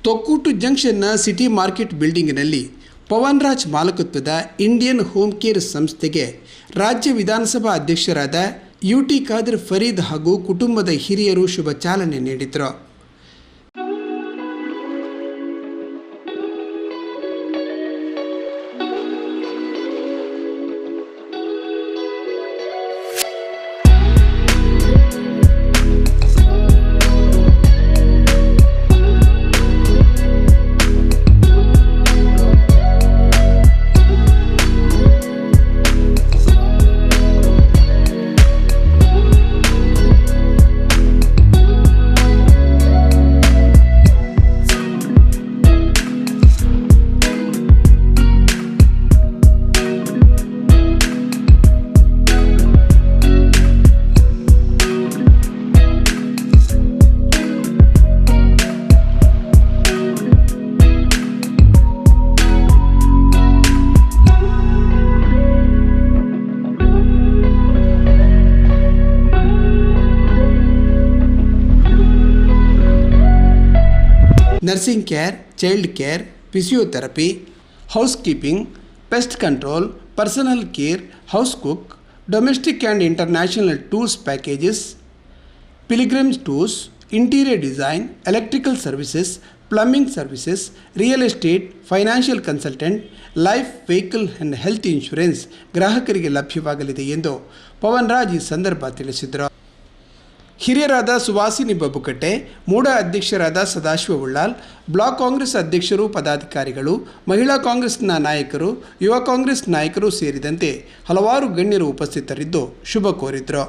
ತೊಕ್ಕೂಟು ಜಂಕ್ಷನ್ನ city market ಬಿಲ್ಡಿಂಗ್ನಲ್ಲಿ ಪವನ್ ರಾಜ್ ಮಾಲಕತ್ವದ ಇಂಡಿಯನ್ ಹೋಮ್ ಕೇರ್ ಸಂಸ್ಥೆಗೆ ರಾಜ್ಯ ವಿಧಾನಸಭಾ ಅಧ್ಯಕ್ಷರಾದ ಯುಟಿ ಖಾದರ್ ಫರೀದ್ ಹಾಗೂ ಕುಟುಂಬದ ಹಿರಿಯರು ಶುಭ ಚಾಲನೆ ನೀಡಿದರು. Nursing care, child care, physiotherapy, house keeping, pest control, personal care, house cook, domestic and international tours packages, ಪಿಲಿಗ್ರಿಮ್ಸ್ tours, interior design, electrical services, plumbing services, real estate, financial consultant, life, vehicle and health insurance ಗ್ರಾಹಕರಿಗೆ ಲಭ್ಯವಾಗಲಿದೆ ಎಂದು ಪವನ್ ರಾಜ್ ಈ ಸಂದರ್ಭ ತಿಳಿಸಿದರು. ಹಿರಿಯರಾದ ಸುವಾಸಿನಿ ಬಬ್ಬುಕಟ್ಟೆ, ಮೂಡ ಅಧ್ಯಕ್ಷರಾದ Sadashiva Ullal, block Congress ಅಧ್ಯಕ್ಷರು, ಪದಾಧಿಕಾರಿಗಳು, ಮಹಿಳಾ ಕಾಂಗ್ರೆಸ್ನ ನಾಯಕರು, ಯುವ ಕಾಂಗ್ರೆಸ್ ನಾಯಕರು ಸೇರಿದಂತೆ ಹಲವಾರು ಗಣ್ಯರು ಉಪಸ್ಥಿತರಿದ್ದು ಶುಭ ಕೋರಿದರು.